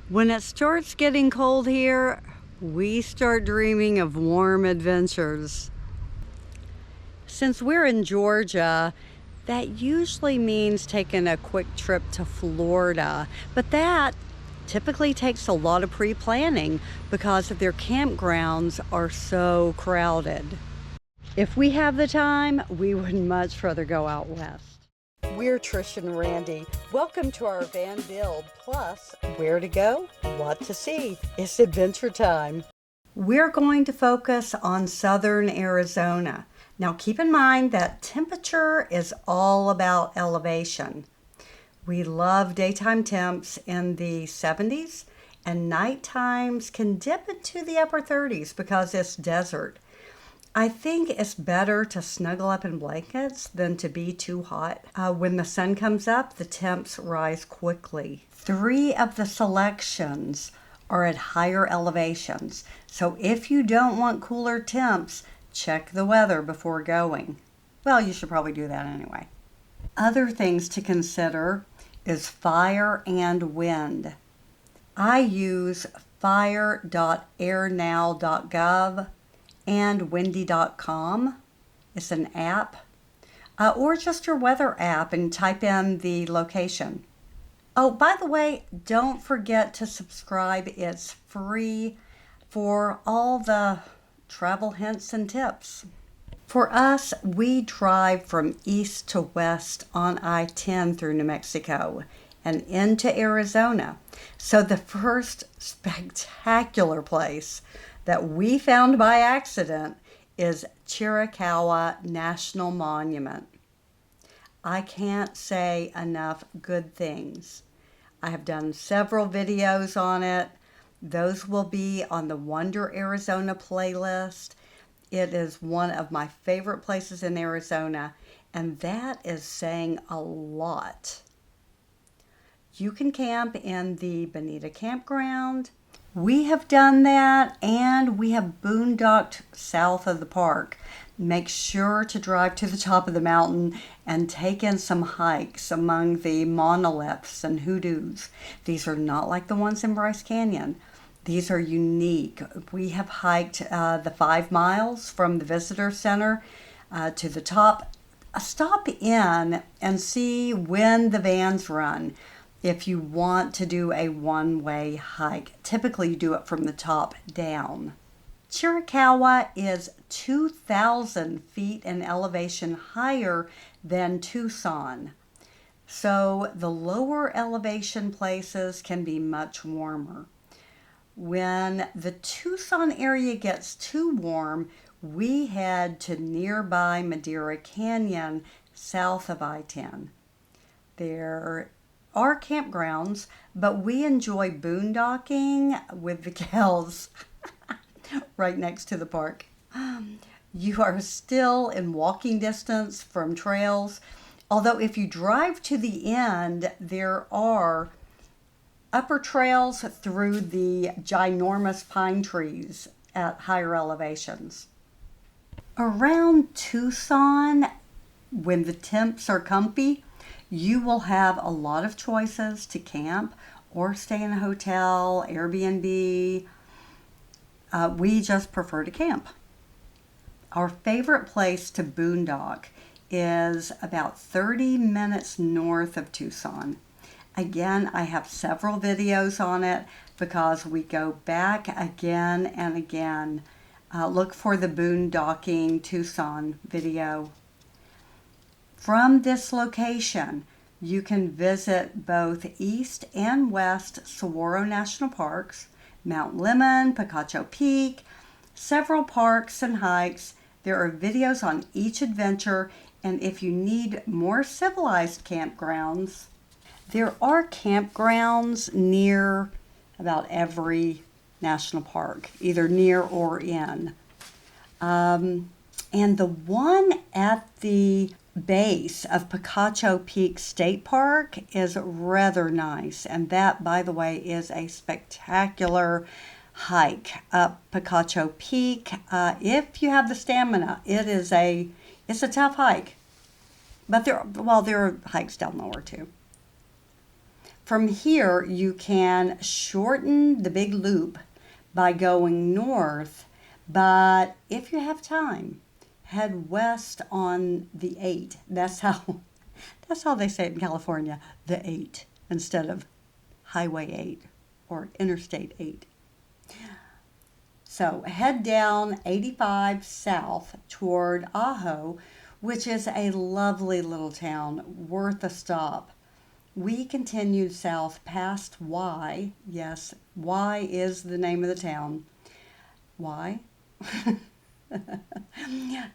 When it starts getting cold here, we start dreaming of warm adventures. Since we're in Georgia, that usually means taking a quick trip to Florida, but that typically takes a lot of pre-planning because their campgrounds are so crowded. If we have the time, we would much rather go out west. We're Trish and Randy. Welcome to our van build, plus where to go, what to see. It's adventure time. We're going to focus on southern Arizona. Now keep in mind that temperature is all about elevation. We love daytime temps in the 70s, and night times can dip into the upper 30s because it's desert. I think it's better to snuggle up in blankets than to be too hot. When the sun comes up, the temps rise quickly. 3 of the selections are at higher elevations, so if you don't want cooler temps, check the weather before going. Well, you should probably do that anyway. Other things to consider is fire and wind. I use fire.airnow.gov and windy.com. It's an app, or just your weather app, and type in the location. Oh, by the way, don't forget to subscribe. It's free for all the travel hints and tips. For us, we drive from east to west on I-10 through New Mexico and into Arizona. So the first spectacular place that we found by accident is Chiricahua National Monument. I can't say enough good things. I have done several videos on it. Those will be on the Wonder Arizona playlist. It is one of my favorite places in Arizona, and that is saying a lot. You can camp in the Bonita Campground. We have done that, and we have boondocked south of the park. Make sure to drive to the top of the mountain and take in some hikes among the monoliths and hoodoos. These are not like the ones in Bryce Canyon. These are unique. We have hiked the 5 miles from the visitor center to the top. Stop in and see when the vans run. If you want to do a one-way hike, typically you do it from the top down. Chiricahua is 2,000 feet in elevation higher than Tucson. So the lower elevation places can be much warmer. When the Tucson area gets too warm, we head to nearby Madera Canyon south of I-10. There are campgrounds, but we enjoy boondocking with the gals right next to the park. You are still in walking distance from trails, although if you drive to the end, there are upper trails through the ginormous pine trees at higher elevations. Around Tucson, when the temps are comfy, you will have a lot of choices to camp or stay in a hotel, Airbnb. We just prefer to camp. Our favorite place to boondock is about 30 minutes north of Tucson. Again, I have several videos on it because we go back again and again. Look for the boondocking Tucson video. From this location, you can visit both East and West Saguaro National Parks, Mount Lemmon, Picacho Peak, several parks and hikes. There are videos on each adventure, and if you need more civilized campgrounds, there are campgrounds near about every national park, either near or in. And the one at the base of Picacho Peak State Park is rather nice, and that, by the way, is a spectacular hike up Picacho Peak. If you have the stamina, it's a tough hike, but there are hikes down lower too. From here, you can shorten the big loop by going north, but if you have time, head west on the 8. That's how they say it in California, the 8, instead of Highway 8 or Interstate 8. So head down 85 south toward Ajo, which is a lovely little town, worth a stop. We continued south past Y. Yes, Y is the name of the town. Why?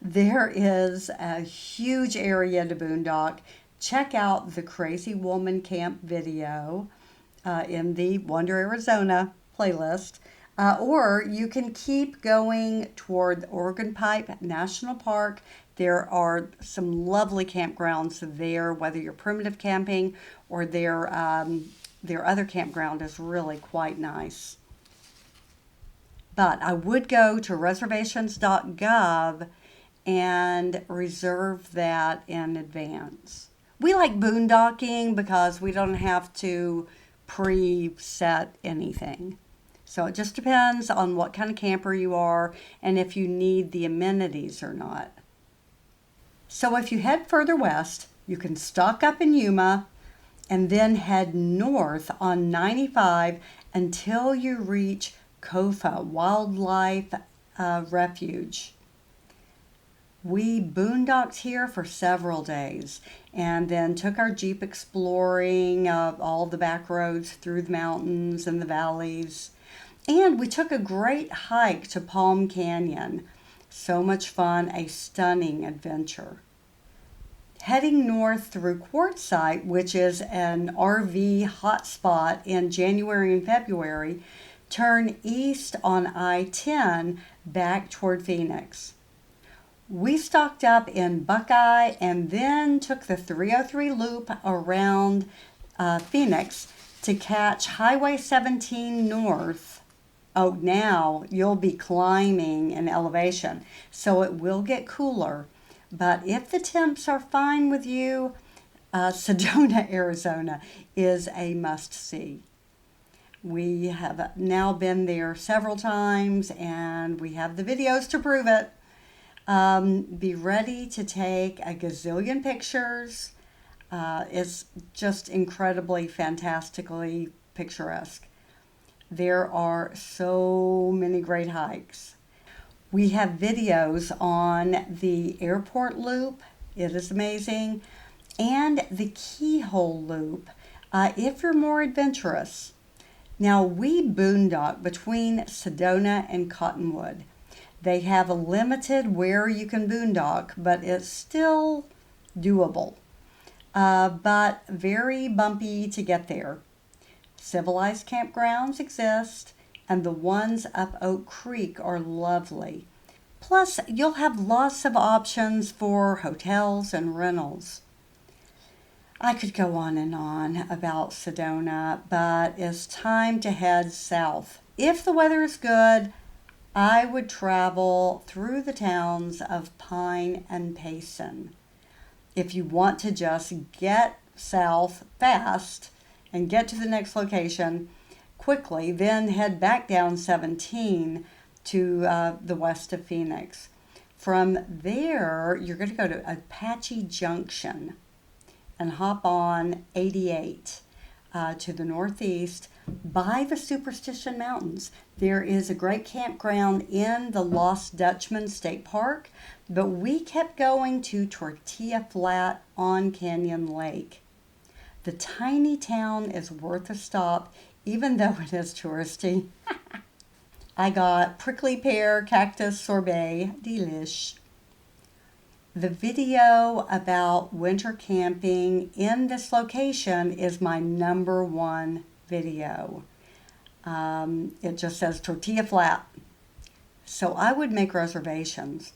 There is a huge area to boondock. Check out the Crazy Woman Camp video in the Wonder Arizona playlist. Or you can keep going toward the Oregon Pipe National Park. There are some lovely campgrounds there, whether you're primitive camping or their other campground is really quite nice. But I would go to reservations.gov and reserve that in advance. We like boondocking because we don't have to preset anything. So it just depends on what kind of camper you are and if you need the amenities or not. So if you head further west, you can stock up in Yuma and then head north on 95 until you reach Kofa Wildlife Refuge. We boondocked here for several days and then took our Jeep exploring all the back roads through the mountains and the valleys. And we took a great hike to Palm Canyon. So much fun, a stunning adventure. Heading north through Quartzsite, which is an RV hotspot in January and February, turn east on I-10 back toward Phoenix. We stocked up in Buckeye and then took the 303 loop around Phoenix to catch Highway 17 north. Oh, now you'll be climbing in elevation, so it will get cooler. But if the temps are fine with you, Sedona, Arizona is a must-see. We have now been there several times and we have the videos to prove it. Be ready to take a gazillion pictures. It's just incredibly, fantastically picturesque. There are so many great hikes. We have videos on the airport loop. It is amazing. And the keyhole loop, if you're more adventurous. Now, we boondock between Sedona and Cottonwood. They have a limited where you can boondock, but it's still doable. But very bumpy to get there. Civilized campgrounds exist, and the ones up Oak Creek are lovely. Plus, you'll have lots of options for hotels and rentals. I could go on and on about Sedona, but it's time to head south. If the weather is good, I would travel through the towns of Pine and Payson. If you want to just get south fast and get to the next location quickly, then head back down 17 to the west of Phoenix. From there, you're going to go to Apache Junction and hop on 88 to the northeast by the Superstition Mountains. There is a great campground in the Lost Dutchman State Park, but we kept going to Tortilla Flat on Canyon Lake. The tiny town is worth a stop, even though it is touristy. I got prickly pear cactus sorbet, delish. The video about winter camping in this location is my #1 video. It just says Tortilla Flat. So I would make reservations.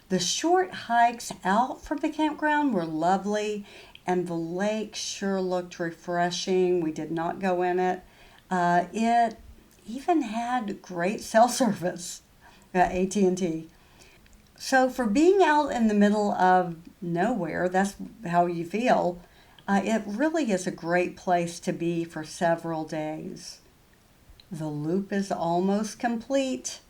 The short hikes out from the campground were lovely, and the lake sure looked refreshing. We did not go in it. It even had great cell service at AT&T. So for being out in the middle of nowhere, that's how you feel, It really is a great place to be for several days. The loop is almost complete.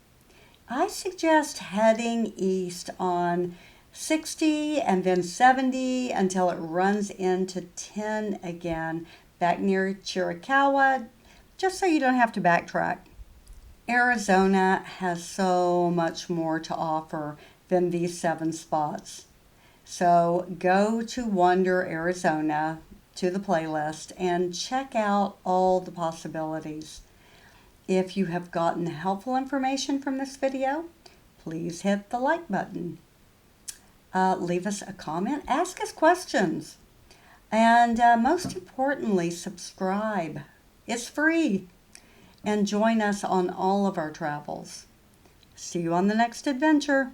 I suggest heading east on 60 and then 70 until it runs into 10 again, back near Chiricahua, just so you don't have to backtrack. Arizona has so much more to offer than these 7 spots. So go to Wonder Arizona, to the playlist, and check out all the possibilities. If you have gotten helpful information from this video, please hit the like button. Leave us a comment, ask us questions, and most importantly, subscribe. It's free. And join us on all of our travels. See you on the next adventure.